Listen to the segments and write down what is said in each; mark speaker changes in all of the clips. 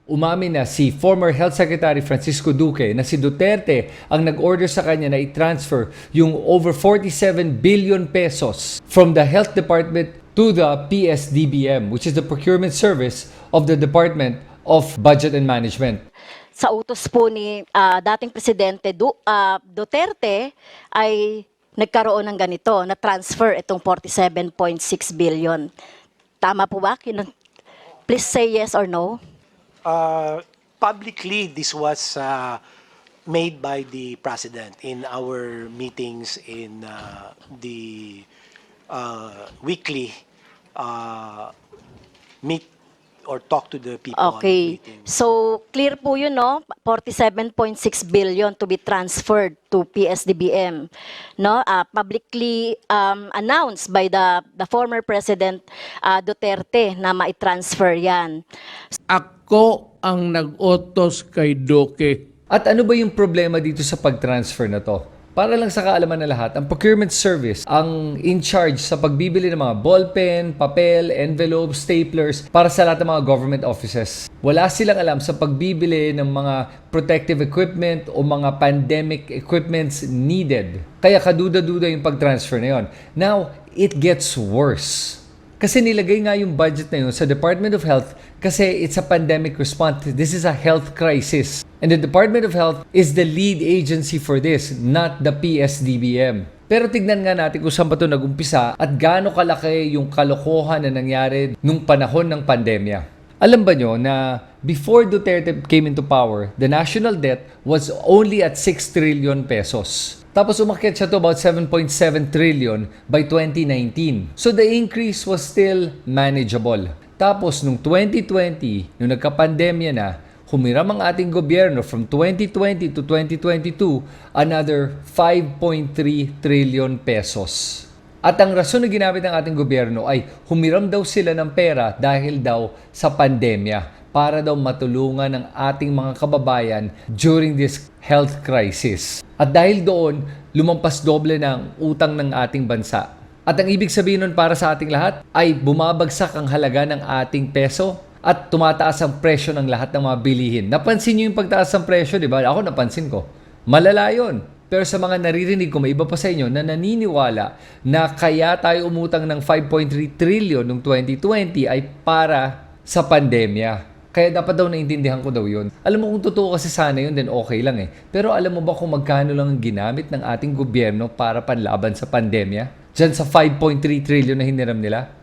Speaker 1: Umamin na si former Health Secretary Francisco Duque na si Duterte ang nag-order sa kanya na i-transfer yung over 47 billion pesos from the Health Department to the PSDBM, which is the Procurement Service of the Department of Budget and Management.
Speaker 2: Sa utos po ni dating Presidente Duterte ay nagkaroon ng ganito, na transfer itong 47.6 billion. Tama po ba? Please say yes or no.
Speaker 3: Publicly, this was made by the President in our meetings in the weekly meet or talk to the people.
Speaker 2: Okay. So, clear po yun, no? 47.6 billion to be transferred to PSDBM. No? Publicly announced by the former President Duterte na ma-transfer yan.
Speaker 4: Ako ang nag-utos kay Duque.
Speaker 1: At ano ba yung problema dito sa pag-transfer na to? Para lang sa kaalaman na lahat, ang procurement service ang in charge sa pagbibili ng mga ballpen, papel, envelopes, staplers para sa lahat ng mga government offices. Wala silang alam sa pagbibili ng mga protective equipment o mga pandemic equipments needed. Kaya kaduda-duda yung pag-transfer na yun. Now, it gets worse. Kasi nilagay nga yung budget na yun sa Department of Health kasi it's a pandemic response. This is a health crisis. And the Department of Health is the lead agency for this, not the PSDBM. Pero tignan nga natin kung saan ba ito nag-umpisa at gaano kalaki yung kalokohan na nangyari nung panahon ng pandemya. Alam ba nyo na before Duterte came into power, the national debt was only at 6 trillion pesos. Tapos umakyat siya to about 7.7 trillion by 2019. So the increase was still manageable. Tapos nung 2020, nung nagka-pandemya na, humiram ang ating gobyerno from 2020 to 2022 another 5.3 trillion pesos. At ang rason na ginamit ng ating gobyerno ay humiram daw sila ng pera dahil daw sa pandemya para daw matulungan ang ating mga kababayan during this health crisis. At dahil doon, lumampas doble ng utang ng ating bansa. At ang ibig sabihin nun para sa ating lahat ay bumabagsak ang halaga ng ating peso at tumataas ang presyo ng lahat ng mga bilihin. Napansin niyo yung pagtaas ng presyo, di ba? Ako napansin ko. Malala yun. Pero sa mga naririnig ko, may iba pa sa inyo na naniniwala na kaya tayo umutang ng 5.3 trillion noong 2020 ay para sa pandemya. Kaya dapat daw naintindihan ko daw yun. Alam mo kung totoo kasi sana yun, then okay lang eh. Pero alam mo ba kung magkano lang ang ginamit ng ating gobyerno para panlaban sa pandemya? Diyan sa 5.3 trillion na hiniram nila?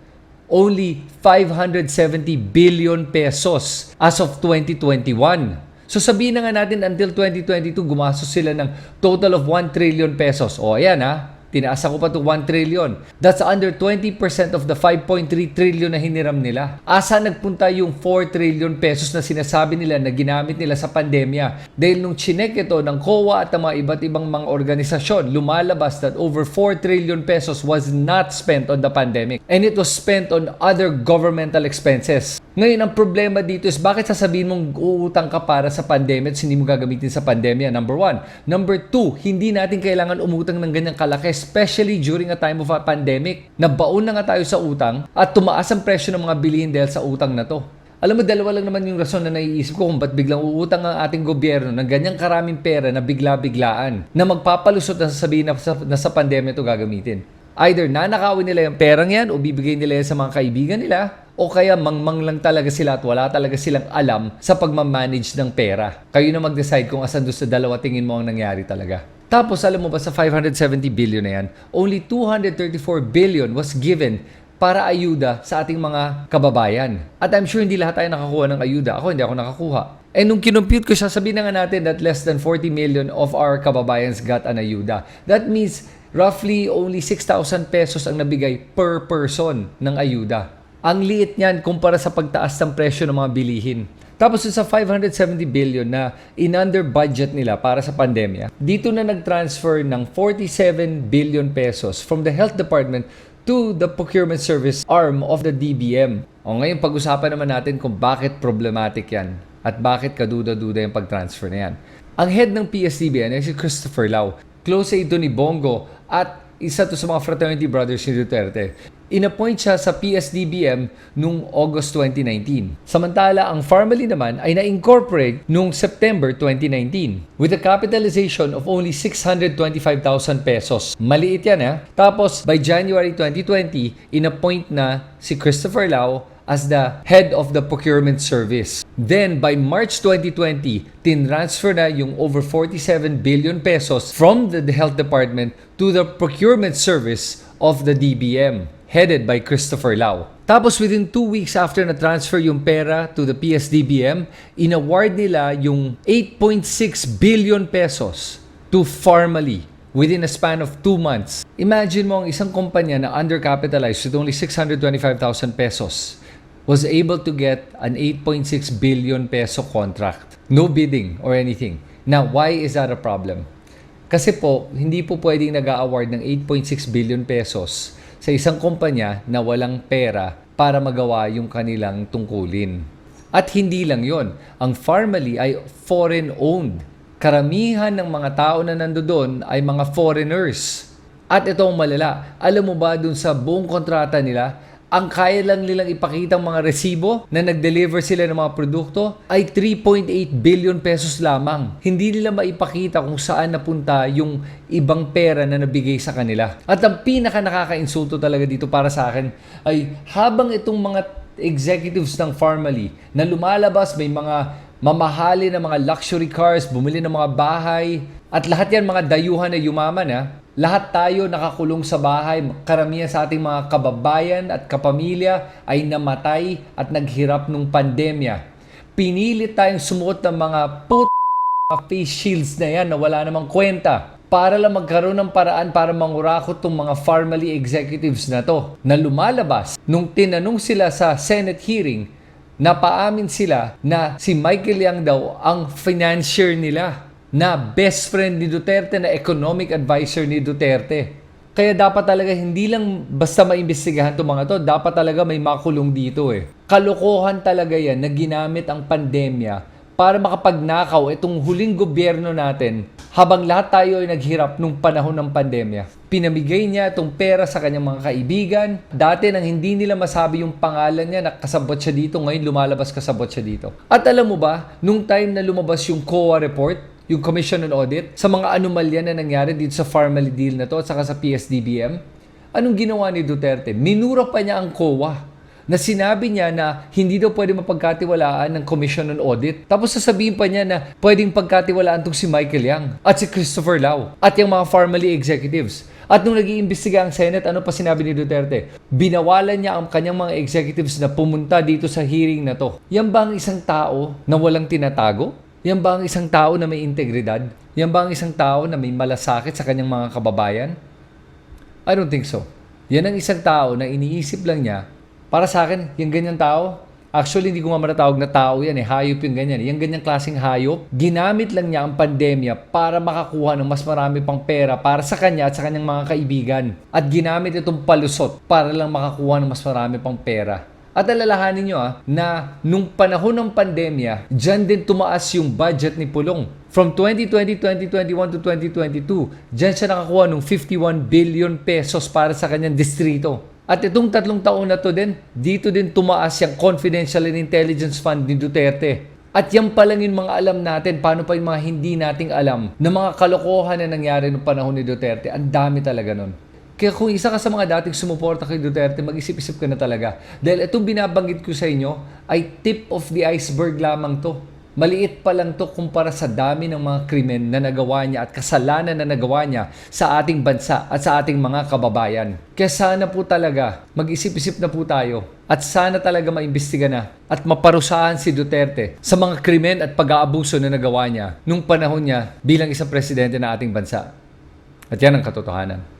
Speaker 1: Only 570 billion pesos as of 2021. So sabihin na nga natin until 2022 gumastos sila ng total of 1 trillion pesos. O ayan ha, tinaasa ko pa to 1 trillion. That's under 20% of the 5.3 trillion na hiniram nila. Asa nagpunta yung 4 trillion pesos na sinasabi nila na ginamit nila sa pandemya? Dahil nung chinek ito ng COA at ng mga iba't ibang mga organisasyon, lumalabas that over 4 trillion pesos was not spent on the pandemic. And it was spent on other governmental expenses. Ngayon, ang problema dito is bakit sasabihin mong uutang ka para sa pandemya at hindi mo gagamitin sa pandemya? Number one. Number two, hindi natin kailangan umutang ng ganyang kalaki, especially during a time of a pandemic. Nabaon na nga tayo sa utang at tumaas ang presyo ng mga bilihin dahil sa utang na to. Alam mo, dalawa lang naman yung rason na naiisip ko kung ba't biglang uutang ang ating gobyerno ng ganyang karaming pera na bigla-biglaan na magpapalusot na sasabihin na sa pandemya ito gagamitin. Either nanakawin nila yung perang yan o bibigay nila yan sa mga kaibigan nila o kaya mangmang lang talaga sila at wala talaga silang alam sa pagmamanage ng pera. Kayo na mag-decide kung asan doon sa dalawa tingin mo ang nangyari talaga. Tapos alam mo ba sa 570 billion na yan, only 234 billion was given para ayuda sa ating mga kababayan. At I'm sure hindi lahat tayo nakakuha ng ayuda. Ako, hindi ako nakakuha. And nung kinumpute ko siya, sabihin na nga natin that less than 40 million of our kababayans got an ayuda. That means roughly only 6,000 pesos ang nabigay per person ng ayuda. Ang liit niyan kumpara sa pagtaas ng presyo ng mga bilihin. Tapos sa 570 billion na in-under budget nila para sa pandemya, dito na nag-transfer ng 47 billion pesos from the Health Department to the Procurement Service arm of the DBM. O ngayon pag-usapan naman natin kung bakit problematic yan at bakit kaduda-duda yung pag-transfer na yan. Ang head ng PSDBM ay si Christopher Lau. Close ito ni Bongo at isa to sa mga fraternity brothers ni Duterte. inappoint siya sa PSDBM noong August 2019. Samantala, ang Pharmaly naman ay na-incorporate noong September 2019 with a capitalization of only 625,000 pesos. Maliit yan Tapos, by January 2020, inappoint na si Christopher Lau as the head of the procurement service. Then, by March 2020, tinransfer na yung over 47 billion pesos from the health department to the procurement service of the DBM, headed by Christopher Lau. Tapos, within 2 weeks after na-transfer yung pera to the PSDBM, inaward nila yung 8.6 billion pesos to Pharmaly within a span of 2 months. Imagine mo ang isang kumpanya na undercapitalized with only 625,000 pesos was able to get an 8.6 billion peso contract. No bidding or anything. Now, why is that a problem? Kasi po, hindi po pwedeng nag-a-award ng 8.6 billion pesos sa isang kumpanya na walang pera para magawa yung kanilang tungkulin. At hindi lang yon, ang Pharmaly ay foreign-owned. Karamihan ng mga tao na nandoon ay mga foreigners. At ito ang malala, alam mo ba dun sa buong kontrata nila, ang kaya lang nilang ipakitang mga resibo na nag-deliver sila ng mga produkto ay 3.8 billion pesos lamang. Hindi nila maipakita kung saan napunta yung ibang pera na nabigay sa kanila. At ang pinaka nakaka-insulto talaga dito para sa akin ay habang itong mga executives ng Pharmaly na lumalabas, may mga mamahali na mga luxury cars, bumili ng mga bahay, at lahat yan mga dayuhan na yumaman lahat tayo nakakulong sa bahay. Karamihan sa ating mga kababayan at kapamilya ay namatay at naghirap nung pandemya. Pinilit tayong sumuot ng mga face shields na yan na wala namang kwenta para lang magkaroon ng paraan para mangurakot tong mga Pharmaly executives na to na lumalabas. Nung tinanong sila sa Senate hearing, napaamin sila na si Michael Yang daw ang financier nila, na best friend ni Duterte, na economic advisor ni Duterte. Kaya dapat talaga hindi lang basta maimbestigahan itong mga to, dapat talaga may makulong dito Kalokohan talaga yan na ginamit ang pandemya para makapagnakaw itong huling gobyerno natin habang lahat tayo ay naghirap nung panahon ng pandemya. Pinamigay niya itong pera sa kanyang mga kaibigan. Dati nang hindi nila masabi yung pangalan niya, nakasabot siya dito, ngayon lumalabas kasabot siya dito. At alam mo ba, nung time na lumabas yung COA report, yung Commission on Audit, sa mga anomalya na nangyari dito sa Pharmaly deal na to at saka sa PSDBM, anong ginawa ni Duterte? Minura pa niya ang COA na sinabi niya na hindi daw pwede mapagkatiwalaan ng Commission on Audit. Tapos sasabihin pa niya na pwedeng pagkatiwalaan itong si Michael Yang at si Christopher Lau at yung mga Pharmaly executives. At nung nag-iimbestiga ang Senate, ano pa sinabi ni Duterte? Binawalan niya ang kanyang mga executives na pumunta dito sa hearing na to. Yan ba ang isang tao na walang tinatago? Yan ba ang isang tao na may integridad? Yan ba ang isang tao na may malasakit sa kanyang mga kababayan? I don't think so. Yan ang isang tao na iniisip lang niya. Para sa akin, yung ganyang tao, actually hindi ko nga matatawag na tao yan hayop yung ganyan. Yung ganyang klaseng hayop, ginamit lang niya ang pandemya para makakuha ng mas marami pang pera para sa kanya at sa kanyang mga kaibigan. At ginamit itong palusot para lang makakuha ng mas marami pang pera. At alalahanin nyo na nung panahon ng pandemya, dyan din tumaas yung budget ni Pulong. From 2020, 2021 to 2022, dyan siya nakakuha ng 51 billion pesos para sa kanyang distrito. At itong 3 taon na to din, dito din tumaas yung Confidential and Intelligence Fund ni Duterte. At yan pa lang yung mga alam natin, paano pa yung mga hindi nating alam na mga kalokohan na nangyari noong panahon ni Duterte. Ang dami talaga nun. Kaya kung isa ka sa mga dating sumuporta kay Duterte, mag-isip-isip ka na talaga. Dahil itong binabanggit ko sa inyo ay tip of the iceberg lamang to. Maliit pa lang to kumpara sa dami ng mga krimen na nagawa niya at kasalanan na nagawa niya sa ating bansa at sa ating mga kababayan. Kaya sana po talaga, mag-isip-isip na po tayo at sana talaga maimbestiga na at maparusahan si Duterte sa mga krimen at pag-aabuso na nagawa niya nung panahon niya bilang isang presidente ng ating bansa. At yan ang katotohanan.